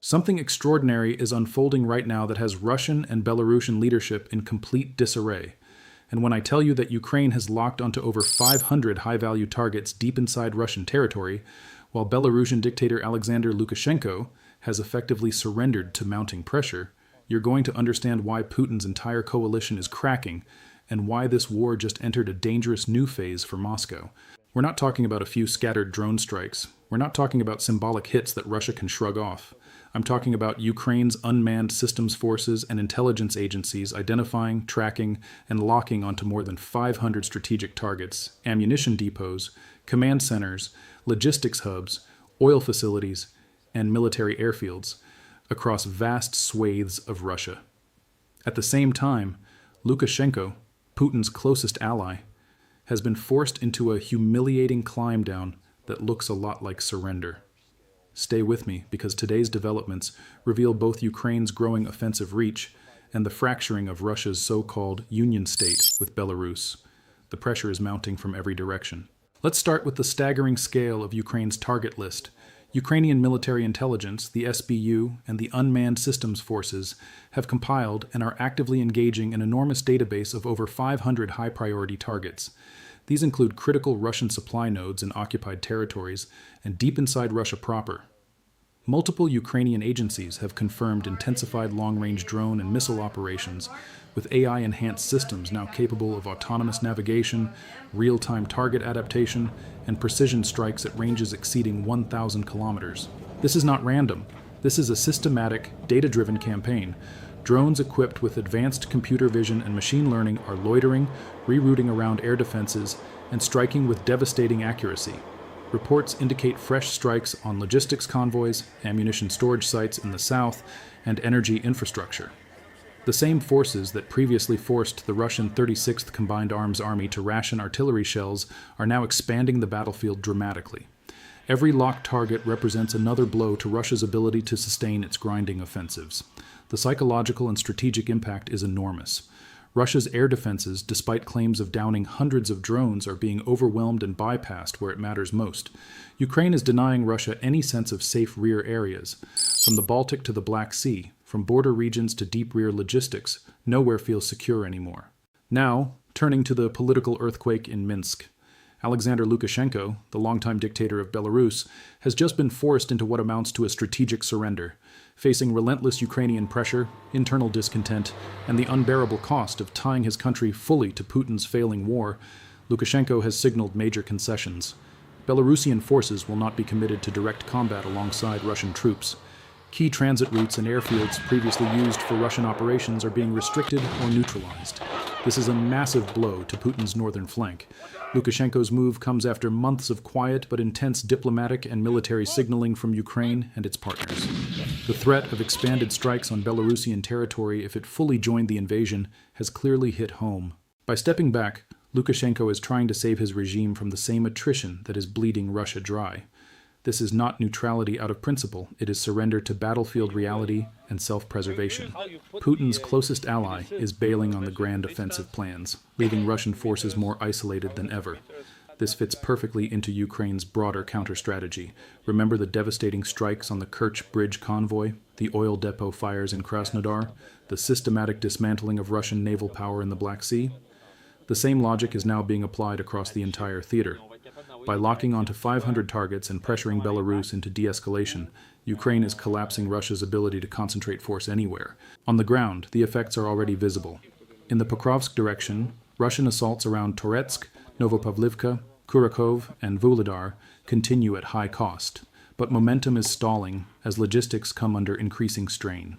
Something extraordinary is unfolding right now that has Russian and Belarusian leadership in complete disarray. And when I tell you that Ukraine has locked onto over 500 high-value targets deep inside Russian territory, while Belarusian dictator Alexander Lukashenko has effectively surrendered to mounting pressure, you're going to understand why Putin's entire coalition is cracking and why this war just entered a dangerous new phase for Moscow. We're not talking about a few scattered drone strikes. We're not talking about symbolic hits that Russia can shrug off. I'm talking about Ukraine's unmanned systems forces and intelligence agencies identifying, tracking, and locking onto more than 500 strategic targets, ammunition depots, command centers, logistics hubs, oil facilities, and military airfields across vast swathes of Russia. At the same time, Lukashenko, Putin's closest ally, has been forced into a humiliating climb down that looks a lot like surrender. Stay with me, because today's developments reveal both Ukraine's growing offensive reach and the fracturing of Russia's so-called union state with Belarus. The pressure is mounting from every direction. Let's start with the staggering scale of Ukraine's target list. Ukrainian military intelligence, the SBU, and the unmanned systems forces have compiled and are actively engaging an enormous database of over 500 high-priority targets. These include critical Russian supply nodes in occupied territories and deep inside Russia proper. Multiple Ukrainian agencies have confirmed intensified long-range drone and missile operations, with AI-enhanced systems now capable of autonomous navigation, real-time target adaptation, and precision strikes at ranges exceeding 1,000 kilometers. This is not random. This is a systematic, data-driven campaign. Drones equipped with advanced computer vision and machine learning are loitering, rerouting around air defenses, and striking with devastating accuracy. Reports indicate fresh strikes on logistics convoys, ammunition storage sites in the south, and energy infrastructure. The same forces that previously forced the Russian 36th Combined Arms Army to ration artillery shells are now expanding the battlefield dramatically. Every locked target represents another blow to Russia's ability to sustain its grinding offensives. The psychological and strategic impact is enormous. Russia's air defenses, despite claims of downing hundreds of drones, are being overwhelmed and bypassed where it matters most. Ukraine is denying Russia any sense of safe rear areas. From the Baltic to the Black Sea, from border regions to deep rear logistics, nowhere feels secure anymore. Now, turning to the political earthquake in Minsk. Alexander Lukashenko, the longtime dictator of Belarus, has just been forced into what amounts to a strategic surrender. Facing relentless Ukrainian pressure, internal discontent, and the unbearable cost of tying his country fully to Putin's failing war, Lukashenko has signaled major concessions. Belarusian forces will not be committed to direct combat alongside Russian troops. Key transit routes and airfields previously used for Russian operations are being restricted or neutralized. This is a massive blow to Putin's northern flank. Lukashenko's move comes after months of quiet but intense diplomatic and military signaling from Ukraine and its partners. The threat of expanded strikes on Belarusian territory if it fully joined the invasion has clearly hit home. By stepping back, Lukashenko is trying to save his regime from the same attrition that is bleeding Russia dry. This is not neutrality out of principle, it is surrender to battlefield reality and self-preservation. Putin's closest ally is bailing on the grand offensive plans, leaving Russian forces more isolated than ever. This fits perfectly into Ukraine's broader counter-strategy. Remember the devastating strikes on the Kerch Bridge convoy, the oil depot fires in Krasnodar, the systematic dismantling of Russian naval power in the Black Sea? The same logic is now being applied across the entire theater. By locking onto 500 targets and pressuring Belarus into de-escalation, Ukraine is collapsing Russia's ability to concentrate force anywhere. On the ground, the effects are already visible. In the Pokrovsk direction, Russian assaults around Toretsk, Novopavlivka, Kurakov, and Vuhledar continue at high cost, but momentum is stalling as logistics come under increasing strain.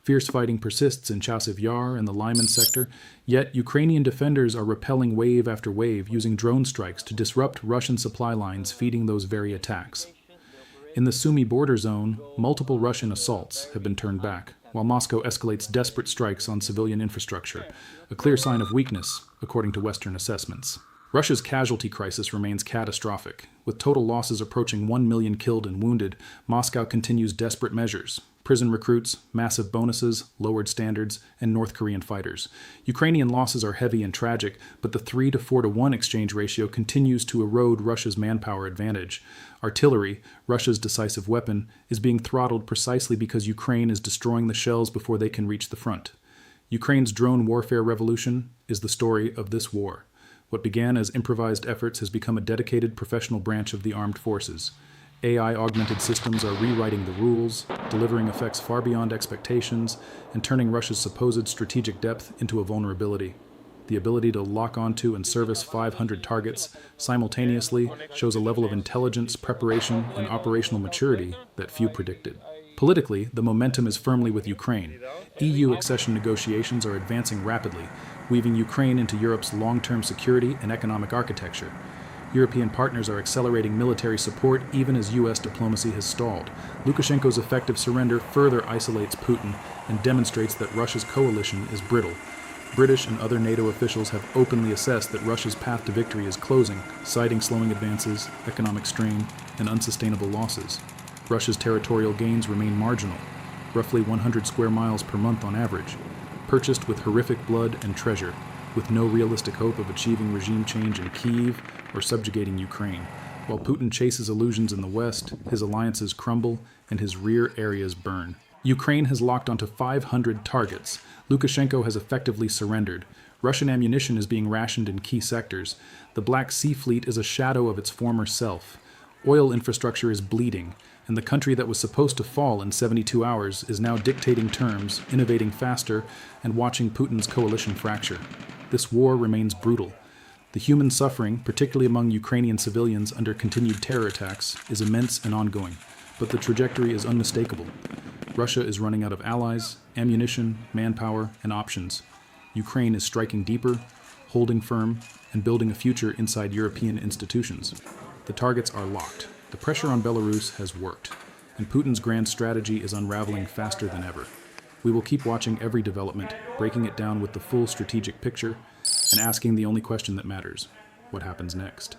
Fierce fighting persists in Chasiv Yar and the Lyman sector, yet Ukrainian defenders are repelling wave after wave using drone strikes to disrupt Russian supply lines feeding those very attacks. In the Sumy border zone, multiple Russian assaults have been turned back, while Moscow escalates desperate strikes on civilian infrastructure, a clear sign of weakness, according to Western assessments. Russia's casualty crisis remains catastrophic. With total losses approaching 1 million killed and wounded, Moscow continues desperate measures. Prison recruits, massive bonuses, lowered standards, and North Korean fighters. Ukrainian losses are heavy and tragic, but the 3 to 4 to 1 exchange ratio continues to erode Russia's manpower advantage. Artillery, Russia's decisive weapon, is being throttled precisely because Ukraine is destroying the shells before they can reach the front. Ukraine's drone warfare revolution is the story of this war. What began as improvised efforts has become a dedicated professional branch of the armed forces. AI-augmented systems are rewriting the rules, delivering effects far beyond expectations, and turning Russia's supposed strategic depth into a vulnerability. The ability to lock onto and service 500 targets simultaneously shows a level of intelligence, preparation, and operational maturity that few predicted. Politically, the momentum is firmly with Ukraine. EU accession negotiations are advancing rapidly, weaving Ukraine into Europe's long-term security and economic architecture. European partners are accelerating military support even as U.S. diplomacy has stalled. Lukashenko's effective surrender further isolates Putin and demonstrates that Russia's coalition is brittle. British and other NATO officials have openly assessed that Russia's path to victory is closing, citing slowing advances, economic strain, and unsustainable losses. Russia's territorial gains remain marginal, roughly 100 square miles per month on average, purchased with horrific blood and treasure, with no realistic hope of achieving regime change in Kyiv or subjugating Ukraine. While Putin chases illusions in the west, his alliances crumble and his rear areas burn. Ukraine has locked onto 500 targets. Lukashenko has effectively surrendered. Russian ammunition is being rationed in key sectors. The Black Sea Fleet is a shadow of its former self. Oil infrastructure is bleeding, and the country that was supposed to fall in 72 hours is now dictating terms, innovating faster, and watching Putin's coalition fracture. This war remains brutal. The human suffering, particularly among Ukrainian civilians under continued terror attacks, is immense and ongoing, but the trajectory is unmistakable. Russia is running out of allies, ammunition, manpower, and options. Ukraine is striking deeper, holding firm, and building a future inside European institutions. The targets are locked. The pressure on Belarus has worked, and Putin's grand strategy is unraveling faster than ever. We will keep watching every development, breaking it down with the full strategic picture, and asking the only question that matters: what happens next?